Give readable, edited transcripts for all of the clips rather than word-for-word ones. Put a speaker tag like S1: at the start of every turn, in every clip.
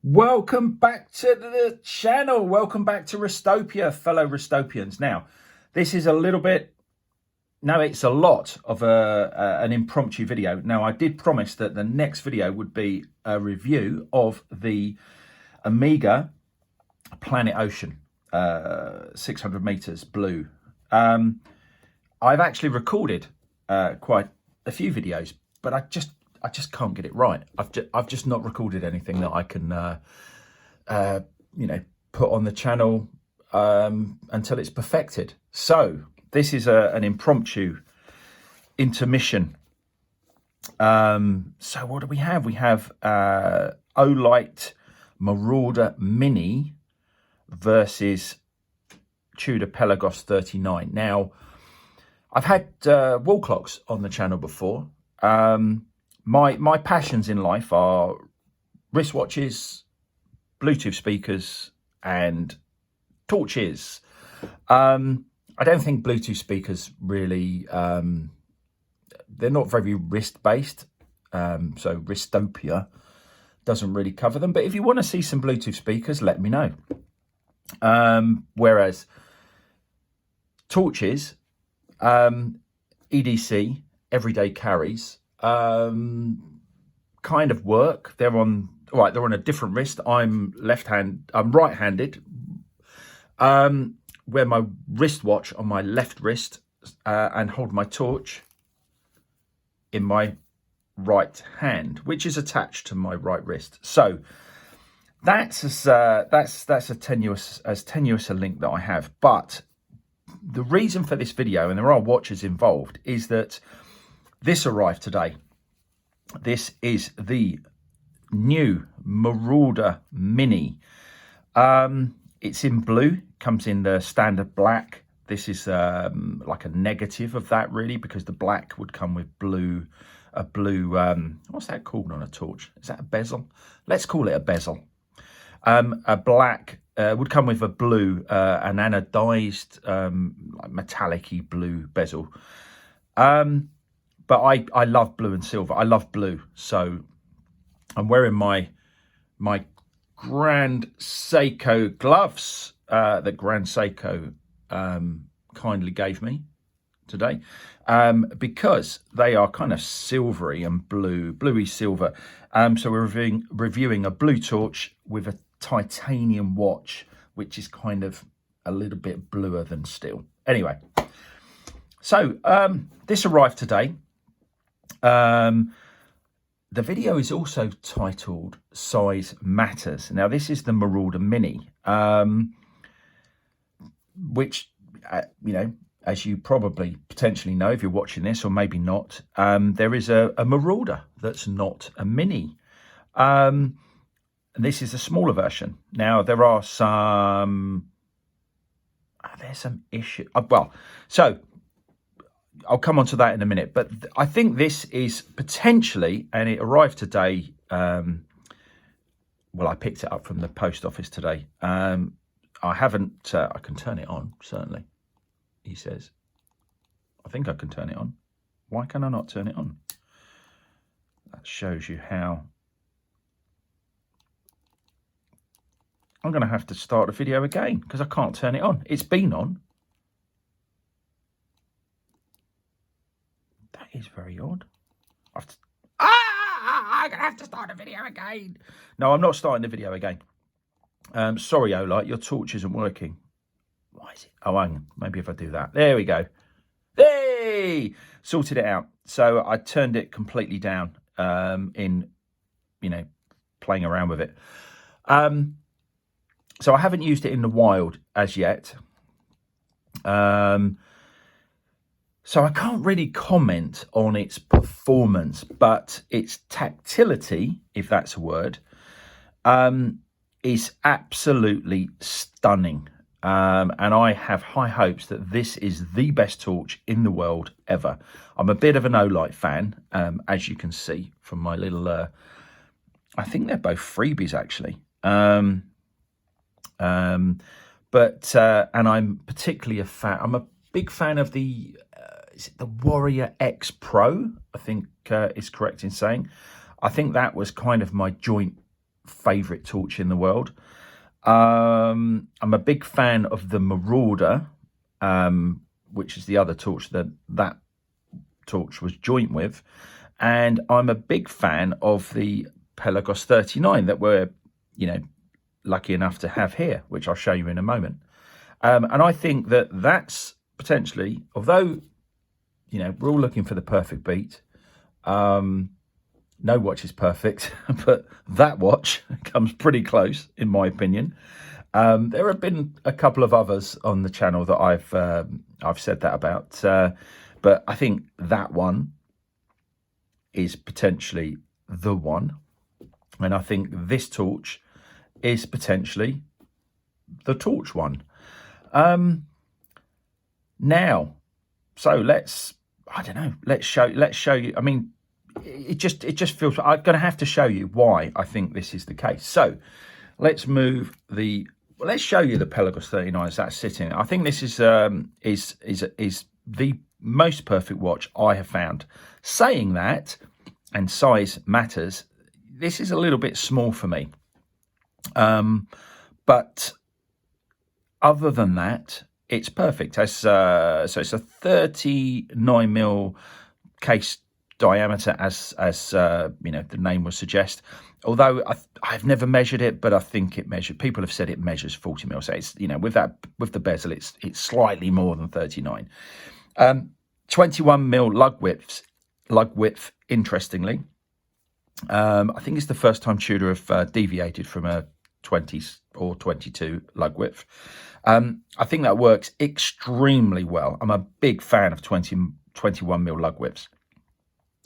S1: Welcome back to the channel. Welcome back to Restopia, fellow Restopians. Now, this is a little bit, no, it's a lot of an impromptu video. Now, I did promise that the next video would be a review of the Amiga Planet Ocean, 600 meters blue. I've actually recorded quite a few videos, but I just can't get it right. I've just not recorded anything that I can, put on the channel until it's perfected. So this is an impromptu intermission. So what do we have? We have Olight Marauder Mini versus Tudor Pelagos 39. Now, I've had wall clocks on the channel before. My passions in life are wristwatches, Bluetooth speakers, and torches. I don't think Bluetooth speakers really, they're not very wrist-based, so Restopia doesn't really cover them. But if you want to see some Bluetooth speakers, let me know. Whereas torches, EDC, everyday carries, kind of work. They're on a different wrist. I'm right-handed. Wear my wristwatch on my left wrist and hold my torch in my right hand, which is attached to my right wrist. So that's as tenuous a link that I have. But the reason for this video, and there are watches involved, is that this arrived today. This is the new Marauder Mini. It's in blue, comes in the standard black. This is like a negative of that, really, because the black would come with a blue, what's that called on a torch? Is that a bezel? Let's call it a bezel. A black would come with a blue, an anodized, like metallic-y blue bezel. But I love blue and silver. I love blue. So I'm wearing my Grand Seiko gloves that Grand Seiko kindly gave me today, because they are kind of silvery and bluey silver. So we're reviewing a blue torch with a titanium watch, which is kind of a little bit bluer than steel. Anyway, so this arrived today. The video is also titled Size Matters. Now, this is the Marauder Mini, which, as you probably potentially know if you're watching this, or maybe not, there is a Marauder that's not a Mini. This is a smaller version. Now, there are some issues. So I'll come on to that in a minute, but I think this is potentially, and it arrived today. I picked it up from the post office today. I haven't, I can turn it on, certainly, he says. I think I can turn it on. Why can I not turn it on? That shows you how. I'm going to have to start the video again because I can't turn it on. It's been on. Is very odd. I'm gonna have to start the video again. No, I'm not starting the video again. Sorry, Olight, your torch isn't working. Why is it? Oh, hang on. Maybe if I do that. There we go. Hey, sorted it out. So I turned it completely down in playing around with it. So I haven't used it in the wild as yet. So I can't really comment on its performance, but its tactility, if that's a word, is absolutely stunning. And I have high hopes that this is the best torch in the world ever. I'm a bit of an Olight fan, as you can see from my little, I think they're both freebies, actually. And I'm particularly a fan. I'm a big fan of the is it the Warrior X Pro, I think is correct in saying. I think that was kind of my joint favourite torch in the world. I'm a big fan of the Marauder, which is the other torch that torch was joint with, and I'm a big fan of the Pelagos 39 that we're, lucky enough to have here, which I'll show you in a moment. And I think that that's potentially, although, we're all looking for the perfect beat. No watch is perfect, but that watch comes pretty close, in my opinion. There have been a couple of others on the channel that I've said that about, but I think that one is potentially the one, and I think this torch is potentially the torch one. Now, so let's show you. I mean, it just feels I'm going to have to show you why I think this is the case. So let's show you the Pelagos 39 as that's sitting. I think this is the most perfect watch I have found. Saying that, and size matters, this is a little bit small for me. But other than that, it's perfect. So it's a 39mm case diameter, as the name would suggest. Although I've never measured it, but I think it measured. People have said it measures 40mm. So it's with the bezel, it's slightly more than 39. 21mm lug width. Interestingly, I think it's the first time Tudor have deviated from a 20 or 22 lug width. I think that works extremely well. I'm a big fan of 21mm lug widths.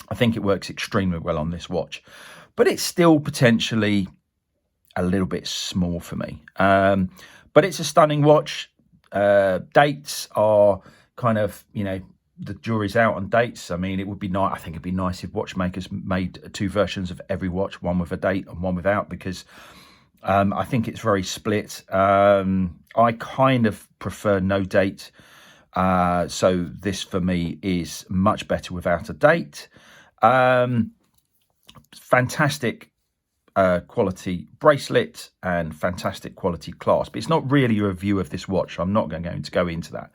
S1: I think it works extremely well on this watch, but it's still potentially a little bit small for me. But it's a stunning watch. Dates are kind of, the jury's out on dates. I mean, it would be nice. I think it'd be nice if watchmakers made two versions of every watch, one with a date and one without, because I think it's very split. I kind of prefer no date. So this for me is much better without a date. Fantastic quality bracelet and fantastic quality clasp. It's not really a review of this watch. I'm not going to go into that.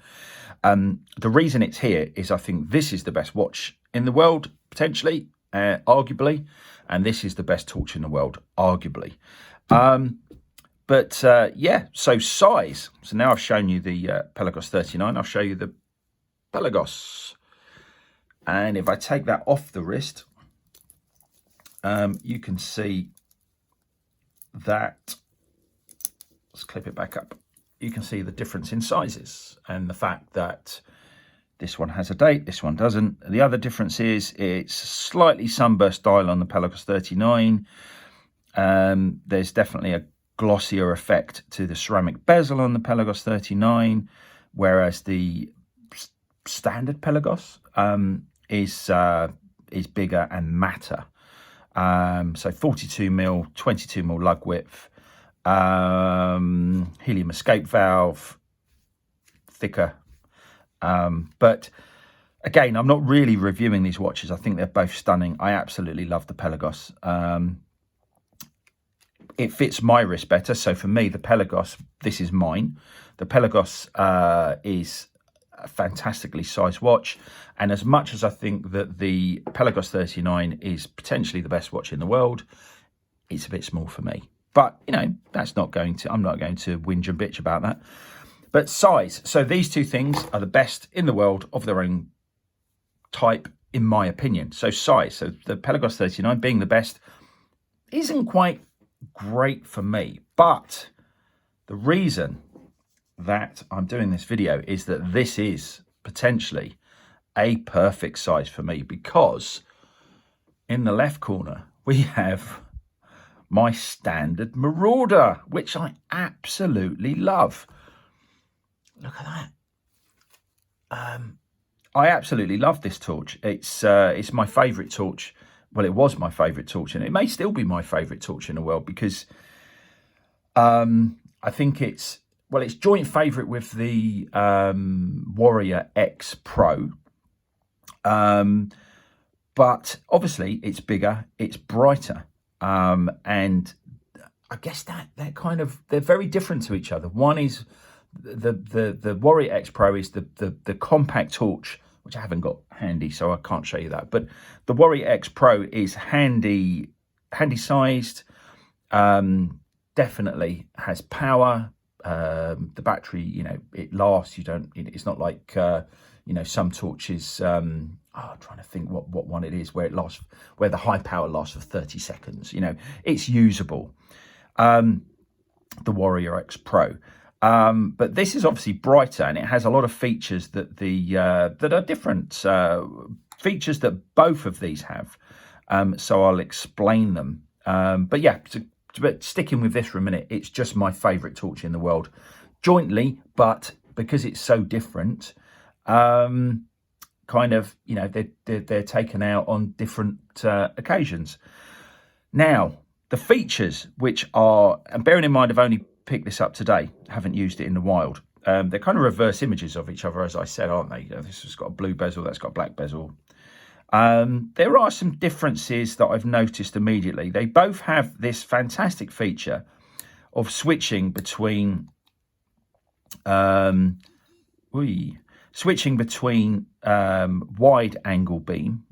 S1: The reason it's here is I think this is the best watch in the world, potentially, arguably, and this is the best torch in the world, arguably. Yeah, so size. So now I've shown you the Pelagos 39. I'll show you the Pelagos. And if I take that off the wrist, you can see that, let's clip it back up. You can see the difference in sizes and the fact that this one has a date, this one doesn't. The other difference is it's slightly sunburst dial on the Pelagos 39. There's definitely a glossier effect to the ceramic bezel on the Pelagos 39, whereas the standard Pelagos is bigger and matter. So 42mm, 22mm lug width, helium escape valve, thicker. But again, I'm not really reviewing these watches. I think they're both stunning. I absolutely love the Pelagos. It fits my wrist better. So for me, the Pelagos, this is mine. The Pelagos is a fantastically sized watch. And as much as I think that the Pelagos 39 is potentially the best watch in the world, it's a bit small for me. But, that's not going to, I'm not going to whinge and bitch about that. But size. So these two things are the best in the world of their own type, in my opinion. So size. So the Pelagos 39 being the best isn't quite great for me. But the reason that I'm doing this video is that this is potentially a perfect size for me, because in the left corner we have my standard Marauder, which I absolutely love. Look at that. I absolutely love this torch. It's my favourite torch. Well, it was my favourite torch, and it may still be my favourite torch in the world, because I think it's joint favourite with the Warrior X Pro. But obviously it's bigger, it's brighter. And I guess that kind of, they're very different to each other. One is the Warrior X Pro is the compact torch, which I haven't got handy, so I can't show you that. But the Warrior X Pro is handy sized. Definitely has power. The battery, you know, it lasts. It's not like you know, some torches. I'm trying to think what one it is where the high power lasts for 30 seconds. You know, it's usable. The Warrior X Pro. But this is obviously brighter, and it has a lot of features that that are different, features that both of these have. So I'll explain them. But yeah, but sticking with this for a minute, it's just my favourite torch in the world, jointly, but because it's so different, kind of, you know, they're taken out on different occasions. Now, the features, which are, and bearing in mind I've only picked this up today, haven't used it in the wild. They're kind of reverse images of each other, as I said, aren't they? You know, this has got a blue bezel, that's got a black bezel. There are some differences that I've noticed immediately. They both have this fantastic feature of switching between wide angle beam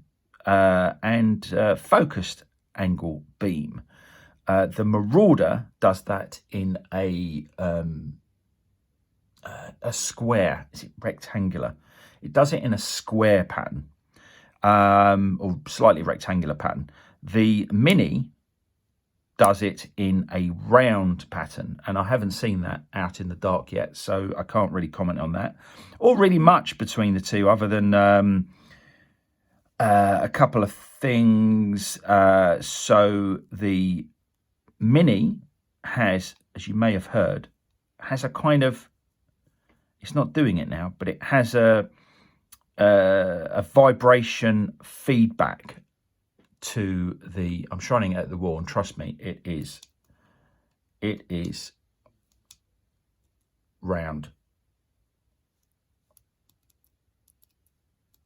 S1: and focused angle beam. The Marauder does that in a square. Is it rectangular? It does it in a square pattern, or slightly rectangular pattern. The Mini does it in a round pattern, and I haven't seen that out in the dark yet, so I can't really comment on that, or really much between the two, other than a couple of things. So the Mini has, as you may have heard, has a kind of, it's not doing it now, but it has a vibration feedback to the, I'm shining it at the wall, and trust me, it is round.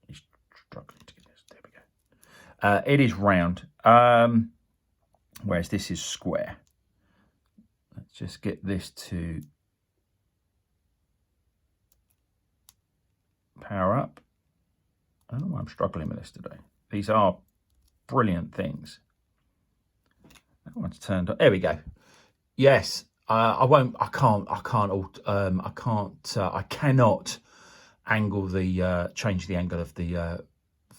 S1: He's struggling to get this. There we go. It is round, whereas this is square. Let's just get this to power up. I don't know why I'm struggling with this today. These are brilliant things. That one's turned on. There we go. Yes, I cannot angle change the angle of the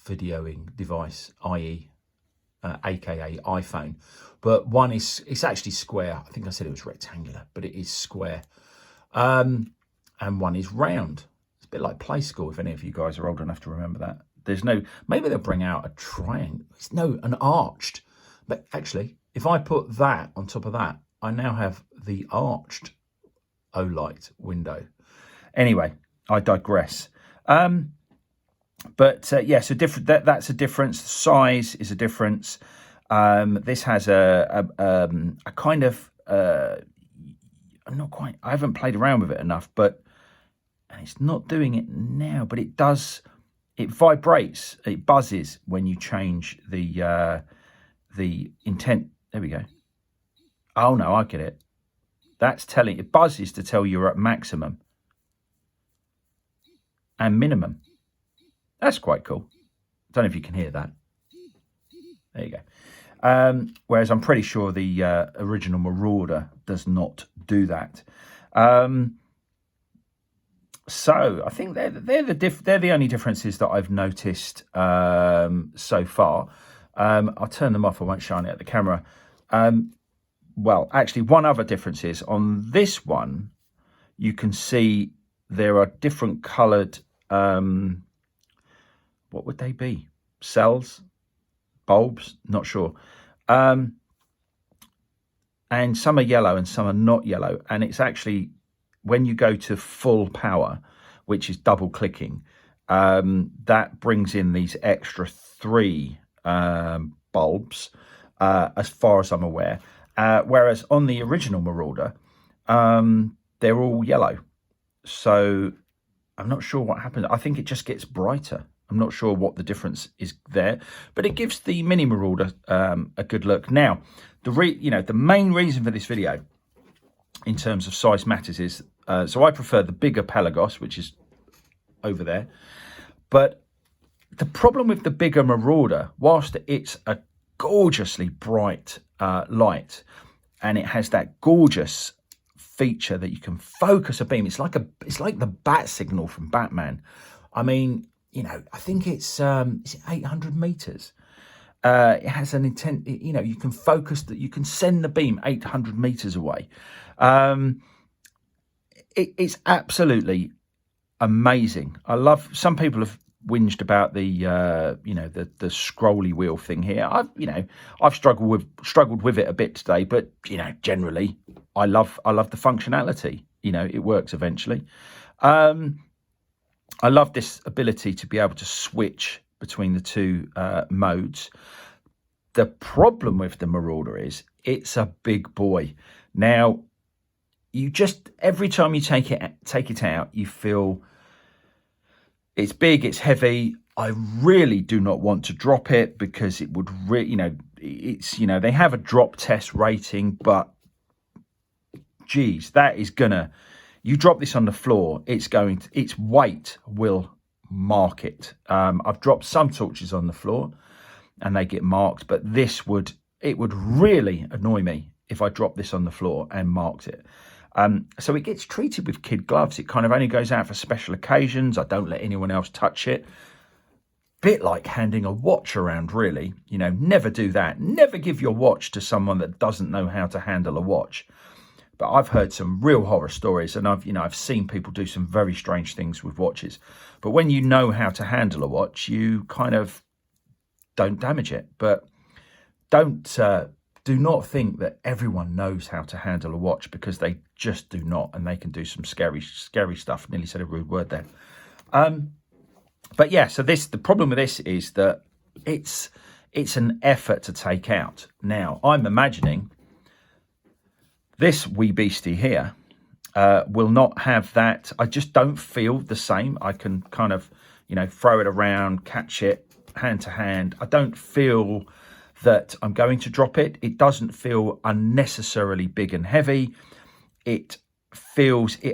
S1: videoing device, i.e. aka iPhone, but it's actually square. I think I said it was rectangular, but it is square, and one is round. It's a bit like Play School, if any of you guys are old enough to remember that. There's no, maybe they'll bring out a triangle. An arched. But actually, if I put that on top of that, I now have the arched Olight window. Anyway, I digress. But yeah, so different. That's a difference. Size is a difference. This has a kind of. I'm not quite. I haven't played around with it enough, but and it's not doing it now. But it does. It vibrates. It buzzes when you change the intent. There we go. Oh no, I get it. That's telling. It buzzes to tell you're at maximum and minimum. That's quite cool. I don't know if you can hear that. There you go. Whereas I'm pretty sure the original Marauder does not do that. So I think they're the only differences that I've noticed so far. I'll turn them off. I won't shine it at the camera. Well, actually, one other difference is on this one, you can see there are different coloured. What would they be? Cells, bulbs, not sure. And some are yellow and some are not yellow. And it's actually, when you go to full power, which is double clicking, that brings in these extra 3 bulbs, as far as I'm aware. Whereas on the original Marauder, they're all yellow. So I'm not sure what happened. I think it just gets brighter. I'm not sure what the difference is there, but it gives the Mini Marauder a good look. Now, the main reason for this video in terms of size matters is, so I prefer the bigger Pelagos, which is over there. But the problem with the bigger Marauder, whilst it's a gorgeously bright light, and it has that gorgeous feature that you can focus a beam. It's like the bat signal from Batman. I mean, I think it's 800 meters. It has an intent, you can focus that you can send the beam 800 meters away. It's absolutely amazing. I love, some people have whinged about the the scrolly wheel thing here. I've struggled with it a bit today, but generally I love the functionality. It works eventually. I love this ability to be able to switch between the two modes. The problem with the Marauder is it's a big boy. Now, every time you take it out, you feel it's big, it's heavy. I really do not want to drop it because it would really, they have a drop test rating, but geez, that is gonna, you drop this on the floor, its weight will mark it. I've dropped some torches on the floor and they get marked, but it would really annoy me if I dropped this on the floor and marked it. So it gets treated with kid gloves. It kind of only goes out for special occasions. I don't let anyone else touch it. Bit like handing a watch around, really. Never do that. Never give your watch to someone that doesn't know how to handle a watch. But I've heard some real horror stories, and I've seen people do some very strange things with watches. But when you know how to handle a watch, you kind of don't damage it. But do not think that everyone knows how to handle a watch, because they just do not, and they can do some scary stuff. Nearly said a rude word there. But yeah, so the problem with this is that it's an effort to take out. Now, I'm imagining this wee beastie here will not have that. I just don't feel the same. I can kind of, throw it around, catch it hand to hand. I don't feel that I'm going to drop it. It doesn't feel unnecessarily big and heavy. It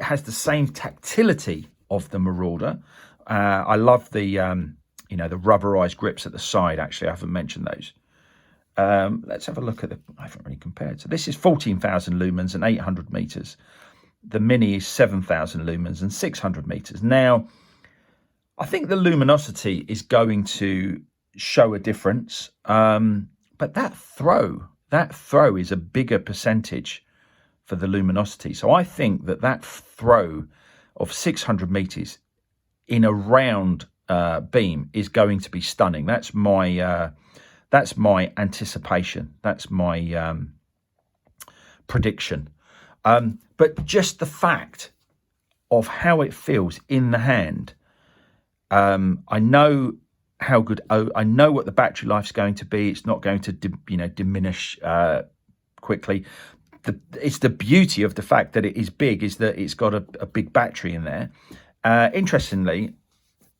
S1: has the same tactility of the Marauder. I love the the rubberized grips at the side. Actually, I haven't mentioned those. Let's have a look at I haven't really compared. So this is 14,000 lumens and 800 meters. The Mini is 7,000 lumens and 600 meters. Now, I think the luminosity is going to show a difference. But that throw is a bigger percentage for the luminosity. So I think that throw of 600 meters in a round beam is going to be stunning. That's my anticipation. That's my prediction. But just the fact of how it feels in the hand, I know how good. I know what the battery life's going to be. It's not going to diminish quickly. It's the beauty of the fact that it is big, is that it's got a big battery in there. Interestingly,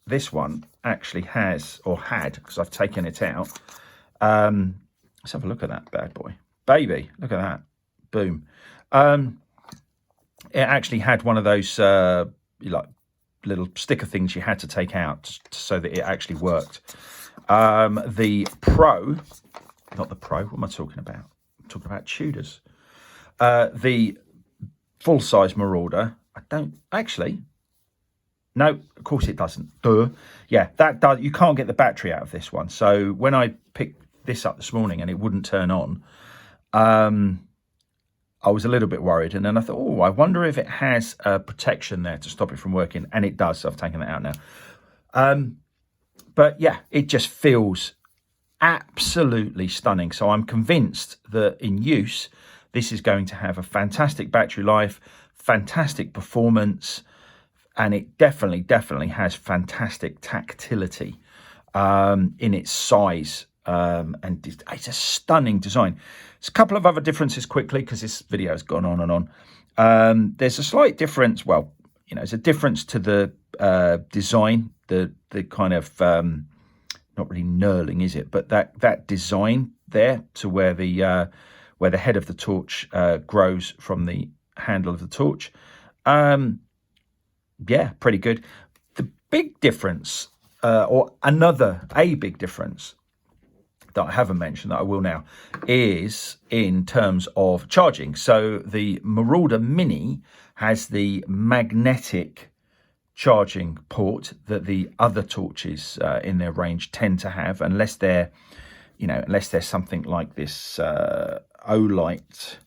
S1: this one actually has, or had, because I've taken it out. Let's have a look at that bad boy, baby. Look at that, boom. It actually had one of those little sticker things you had to take out so that it actually worked. The Pro, not the Pro, what am I talking about? I'm talking about Tudors. The full-size Marauder, I don't actually. No, of course it doesn't. Duh. Yeah, that does. You can't get the battery out of this one. So when I picked this up this morning and it wouldn't turn on, I was a little bit worried, and then I thought, oh, I wonder if it has a protection there to stop it from working, and it does. So I've taken that out now. But yeah, it just feels absolutely stunning. So I'm convinced that in use, this is going to have a fantastic battery life, fantastic performance, and it definitely has fantastic tactility in its size. And it's a stunning design. There's a couple of other differences quickly, because this video has gone on and on. There's a slight difference. Well, there's a difference to the design, the kind of not really knurling, is it? But that design there, to where where the head of the torch grows from the handle of the torch. Yeah, pretty good. The big difference, or a big difference that I haven't mentioned that I will now, is in terms of charging. So the Marauder Mini has the magnetic charging port that the other torches in their range tend to have, unless they're, unless there's something like this Olight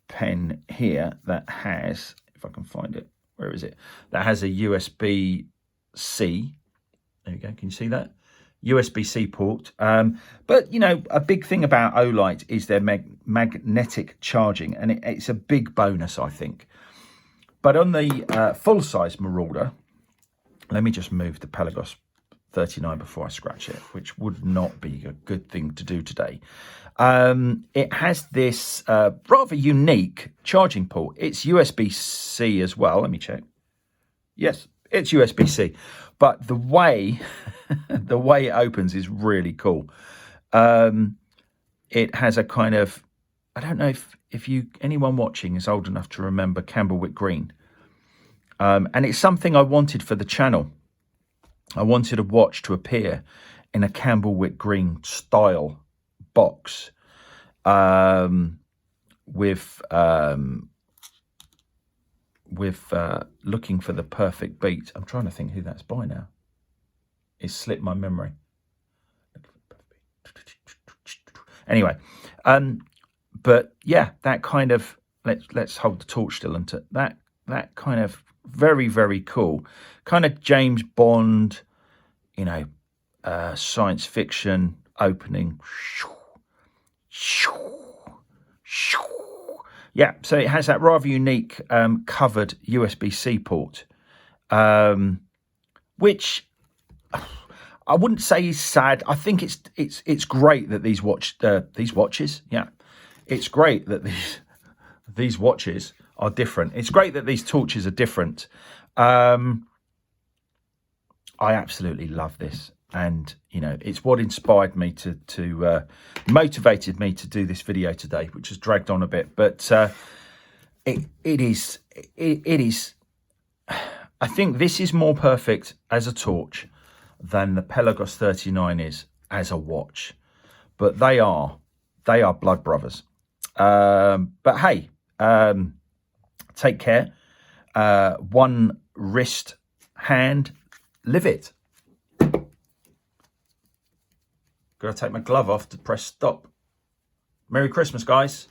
S1: pen here that has, if I can find it, where is it? That has a USB-C. There you go. Can you see that? USB-C port. But, a big thing about Olight is their magnetic charging, and it's a big bonus, I think. But on the full-size Marauder, let me just move the Pelagos 39 before I scratch it, which would not be a good thing to do today. It has this rather unique charging port. It's USB-C as well. Let me check. Yes, it's USB-C. But the way the way it opens is really cool. It has a kind of, I don't know if anyone watching is old enough to remember Camberwick Green. And it's something I wanted for the channel. I wanted a watch to appear in a Camberwick Green style box, with looking for the perfect beat. I'm trying to think who that's by now. It's slipped my memory. Anyway, but yeah, that kind of, let's hold the torch still and that kind of very, very cool, kind of James Bond, science fiction opening. Yeah, so it has that rather unique covered USB-C port, which I wouldn't say is sad. I think it's great that these watches, yeah, it's great that these watches are different. It's great that these torches are different. I absolutely love this. And, it's what inspired me to motivated me to do this video today, which has dragged on a bit. But it is, I think this is more perfect as a torch than the Pelagos 39 is as a watch. But they are blood brothers. But hey, take care. One wrist, hand, live it. Gotta take my glove off to press stop. Merry Christmas, guys.